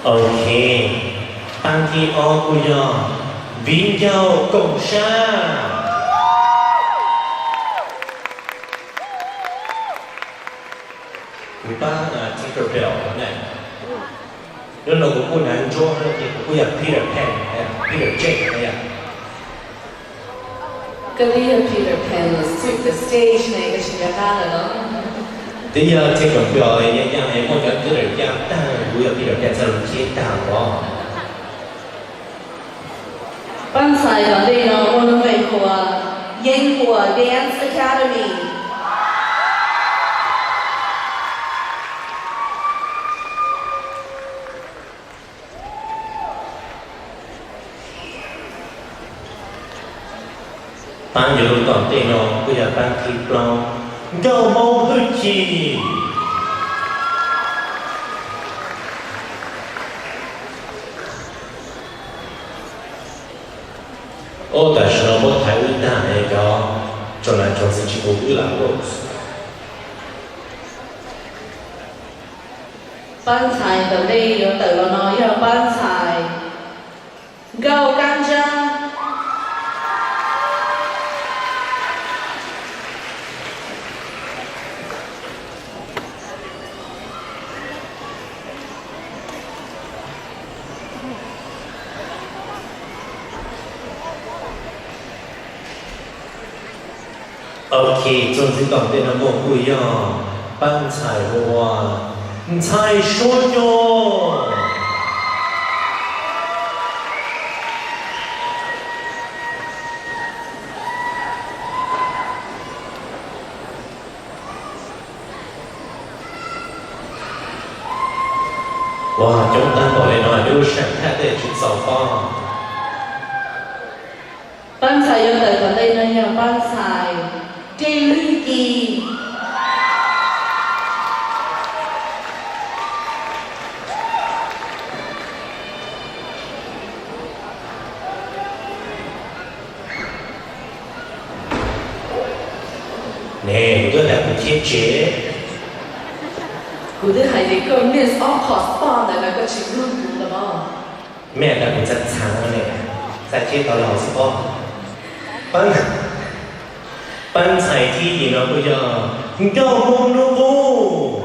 OK，班级我不要，并要共商。Quý ba là Tinkerbell này. Nên là cũng muốn cho thì cũng là Peter Pan, Peter Jake này. Kalia Peter Pan took the stage này cái chuyện ra rồi đó. Thì giờ Tinkerbell này yang này một cái Peter yang ta cũng là Peter Pan sẽ làm chết đào đó. 班才嗰啲咯，我都未過英國 Dance Academy。班有路講電腦，佢又班貼咯，夠冇去見。我但是我冇睇會打那個，從來從事起步語啦，Rose。班才嗰啲有對我nói有班才夠緊張。OK，總之講電腦冇不一樣，班才話唔才說喲。哇，chúng ta bỏ lại nói đều sẵn sàng để chúng sầu phong. 班才有對嗰啲呢有班才最綠的。Nè, tôi là một thiết chế. 嗰啲係你個 Miss of Cosplay 嘅個全部嘅嘛。Mẹ là một chân sáng này, giải thiết đó là sự có. Ban giải thi thì nó bây giờ đâu mong nó vô.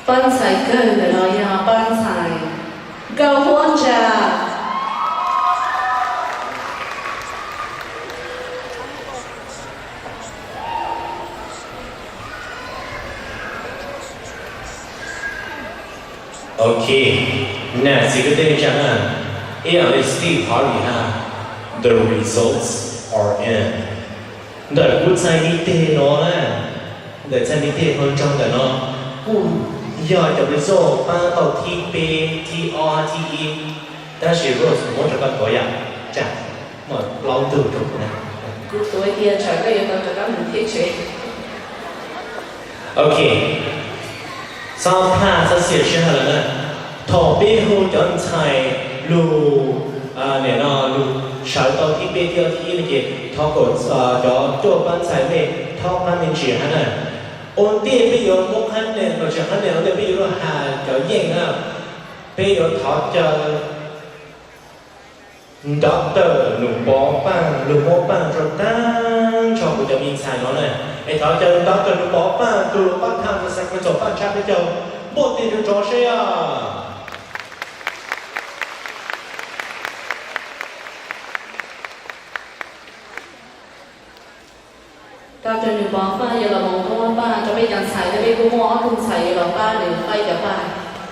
Ban giải cơ là nói ya ban giải cầu hôn trà. OK, nè, chỉ có tên chẳng hạn. Steve Harvey ha. The results are in. Đợi bút sai đi tê nó nè. Đợi sai đi tê hơn trong cả nó. Giờ the result ba tàu T P T R T E. Ta chỉ Rose muốn cho bạn có dạng. Chà, mà lâu từ trong nè. Tuổi kia trời có yêu cầu cho các mình thiết chế. OK. Sau pha sẽ xỉa xe hả là thọ bê hô chọn xài lù nè nó lù sở tàu thi bê tiêu thi là kì thọ cổ cho ban xài bê thọ ban mình chỉ hả nè ôn tiên bê yếu mốc hẳn nè rồi chẳng hẳn nè nó bê yếu hà cho yên á bê yếu thọ cho doctor lù bó bằng rồi tăng cho của cho mình xài nó nè ai thọ cho doctor lù bó bằng từ lù bó thang cho sạch cho bằng chắc cho một tiền cho xe à. Cao trên đường bó pha giờ là một con ba cho bây giờ xài cho bây cô mò cùng xài là ba đều phay cho ba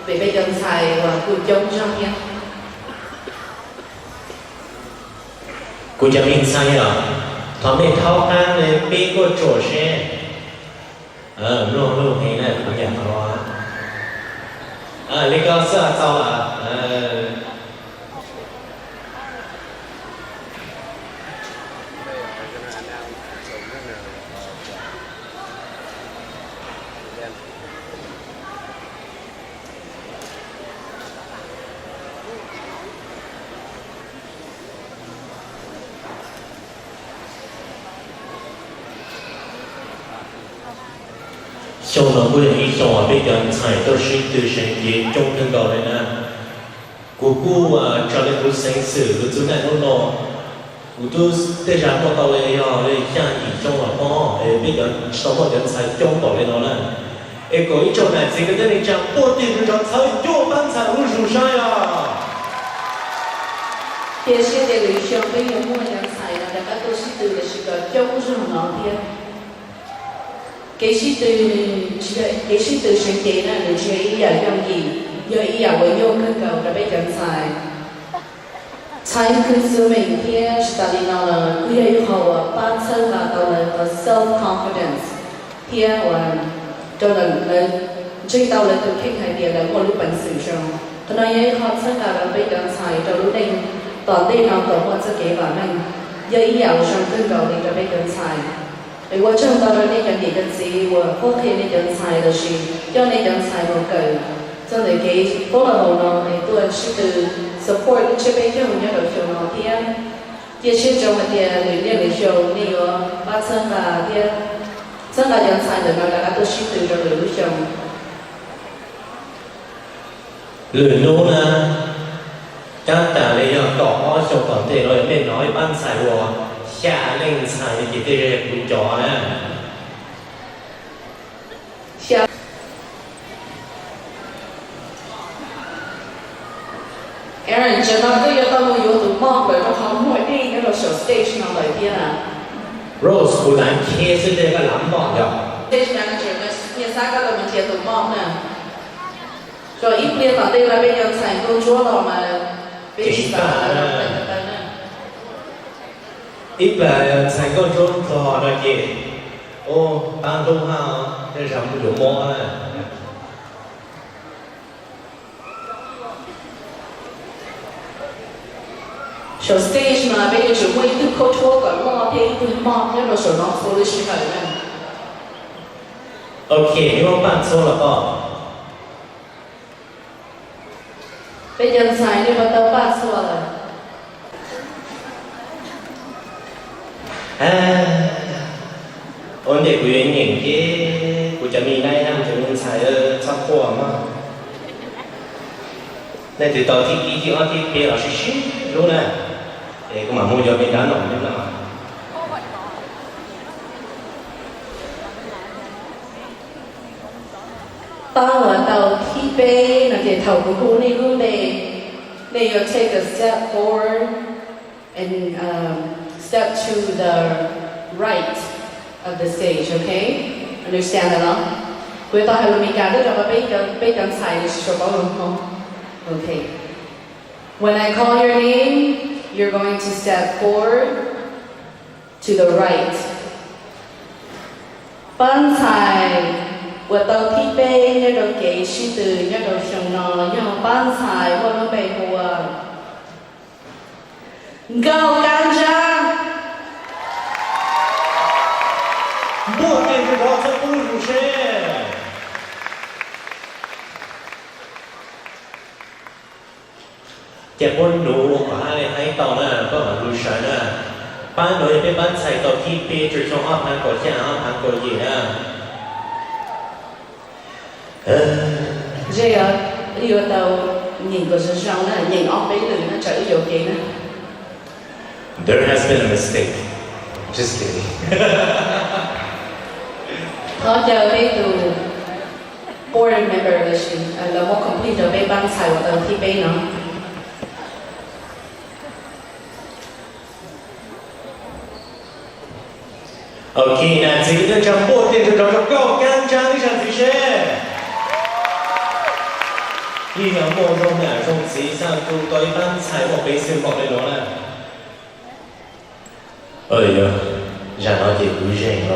vì bây giờ xài và cùng chung trong nha. Cô cho mình xài à thọ mình thao ăn này bê cô chỗ xe luôn thế này cũng nhận hóa lý do sợ sao à 上了不能一上啊，被人踩到水对上嘅中更高เลยนะกู啊จะเลยกูเซ็งสื่อกูจุดนั้นโน่กู都ได้รับพอ到เลยอ่ะเลยย่างอีจงอ่ะพ่อ被人上到人踩中高เลยเนาะนะ个一种呢，这个在你讲破地日常才有班才无属上呀。这些的旅行被有么人才呢？大家都是对的是个交不是很难的。其实对身体呢，你这一样容易，要一样会有更高的被人才。才คือสื่อ每天是打理到了，不要以后啊，把车拿到了个 self confidence， 天完。cho nên chơi tàu là từ khi ngày tiền là một lúc bận sự trong cho nên những họ sẽ cả là bây giờ xài cho lúc đây toàn đây nào có một sự kế hoạch này dây dạo trong tương cầu thì cho bây giờ xài vì qua trong tàu là đây cái gì và có thể bây giờ xài là gì cho nên giờ xài một cái cho nên cái phố là hồ nó thì tôi sẽ từ support cái chế bây giờ nhớ được chiều nó thiên tiền chế trong cái tiền người liên hệ chiều nhiều ba chân là tiền真係人才能夠大家都識對咗旅上。旅路呢，剛打了要搞好小房子，我也沒拿一班菜喎，下令菜你這個不做呢？下。Aaron，就那個要到我有讀貓佢個項目啲嗰個小 stage 那裏邊啊。Rose 好難 case 呢個諗法㗎。Stage manager 呢三個都問題讀貓呢，就一邊當地那邊有採購做了嘛，被洗白了呢。一邊採購做做那個，哦，當中哈，這上不有貓呢？小 stage 嘛，被就只会一口脱个老天一顿骂，那个手上搓的是个人。OK， 你们办错了吧？被人才你们都办错了。我哋會認嘅，佢就未嚟啦，就人才差過嘛。那就到底第二天別老師學，รู้นะก็มามูจะเป็นด้านหนองนี่แหละมา當我到提杯，那些頭部骨呢個你要 take a step forward and step to the right of the stage, okay? Understand that, no? 佢當係裏面揀咗就俾緊齊嘅時候講咯 Okay. When I call your name, you're going to step forward to the right. 班菜我到提杯一路幾時對一路上咯，因為班菜我都背好啊。夠緊張！莫電視台才不入聲。จะพ้นดูว่าอะไรให้ต่อหน้าก็มาดูฉันนะบ้านเราจะเป็นบ้านใส่ต่อที่เปจุดช่องอ้อมพันก่อนที่อ้อมพันก่อนยี่นะ这个你要到人個身上呢，人อ้อมไปเลยนะจะ有幾呢 There has been a mistake. Just kidding. เขาจะไปดู board member 嘅事，เรา冇 complete 就俾班菜我到ที่ไปเนาะOK， 那这个张破电就找到高干张一场局势。呢個波中嘅從此生到對班齊莫比小莫你攞啦。哎呀，讓我哋會贏咯。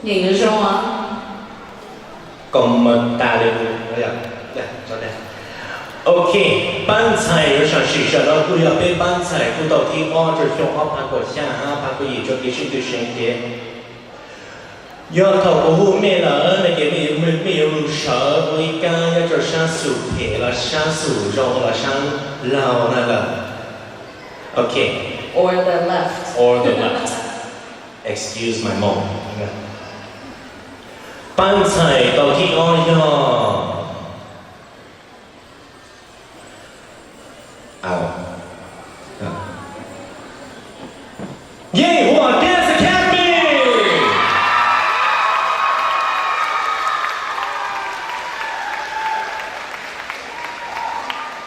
贏咗雙啊！咁大力我呀，再嚟。OK， 班菜有上是上到不要被班菜不到听哦，这胸好盘过下啊，盘过一周给是对身体。要透过后面了，那个没有入手，我一刚要这上薯片了，上薯肉了，上老那个。OK。Or the left. Or the left. Excuse my mom. 班菜到底安样？耶！我 Dance Academy。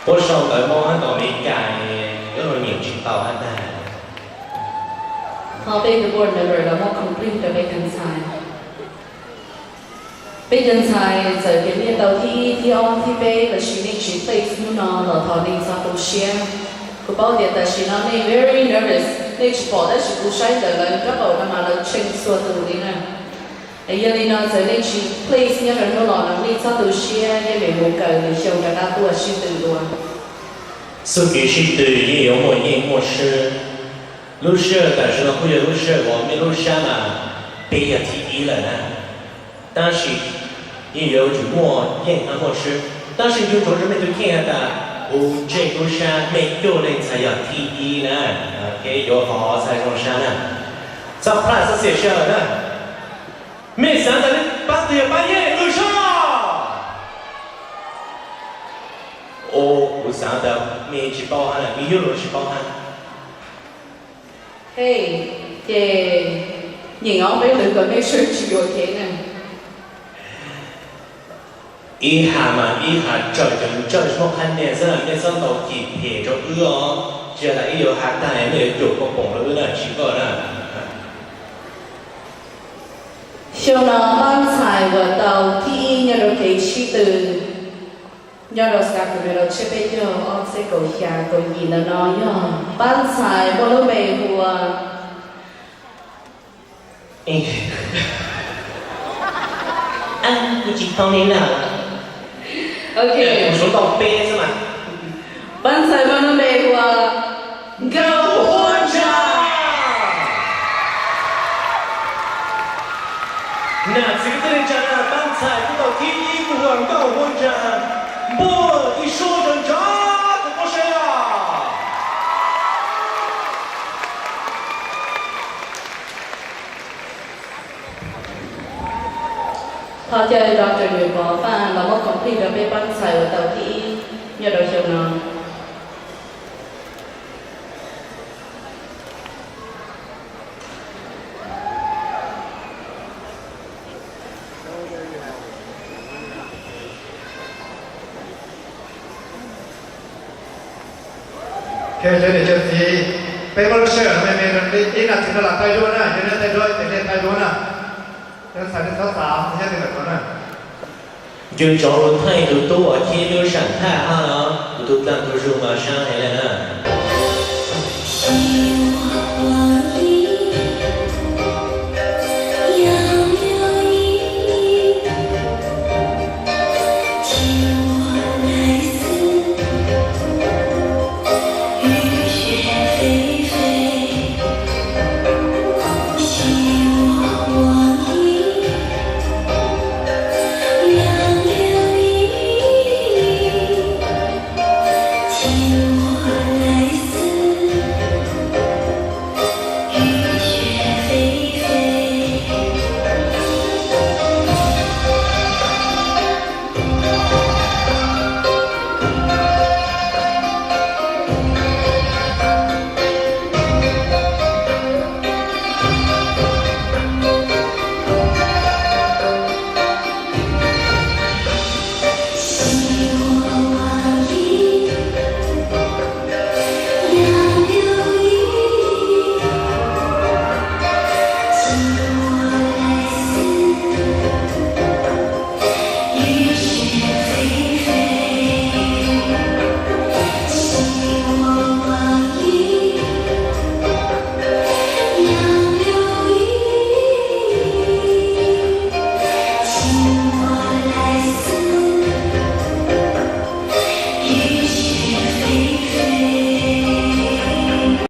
我上個網喺度理解嗰個年紀到喺度。Họ bên the board member là một complete the bacon sign. Bacon sign giờ cái này đầu thi on thi về là chỉ nên chỉ place nó là thọ nên sao tổ share. Cô bảo điện là chỉ nó nên very nervous. Nên chỉ bỏ đấy chỉ cô sai giờ là các bảo nó mà là chênh xua từ đi nè. Ấy giờ nên nó giờ nên chỉ place nhá rồi nó là nên sao tổ share nên mình muốn cần để show cả các cô xin từ luôn. Sự kiện sinh từ也有我也我是。录社，但是呢，或者录社我没录上嘛，被也提议了呢。但是也有就我健康模式，但是就做什么都看的，我这个山没有人才要提议呢，给有好才用上呢。这 plus 写上了呢，没想到你半夜录上。我想到没去包含了，没有去包含。Hey, thì nhìn ông bé đừng có make sure chị rồi thế này. Ý hà trời một hành nè sẽ làm nên xong đầu kịp hệ cho ưa giờ là ý hạt tài để chủ của bổng là chỉ có là Sau đó ban xài vào tàu thi nhà đồ kế chi từ nhà đồ sạc của đồ chế bây giờ ông sẽ cầu nhà cầu nhìn là nói ban xài bao lâu về hùa anh chỉ không nên nào ok một số tàu P chứ mà ban xài bao lâu về hùa go hôn cha nè chỉ có thể trả lời ban xài của tàu thi của hưởng go hôn cha bố đi số chân trả của bố xe à Họ chơi Dr. Người có và là một công ty đã bị ban xài ở tàu thị nhờ đầu chiều nào. Thế cho nên cho thì bây giờ sẽ là mình đi là chỉ là tay đua nè, cho nên tay đua nè. Cho nên sản xuất tạo thế thì là có nè. Dù cho luôn thay tụi tôi ở khi đưa sản thả ha nó tụi làm tụi dùng mà sang hay là nè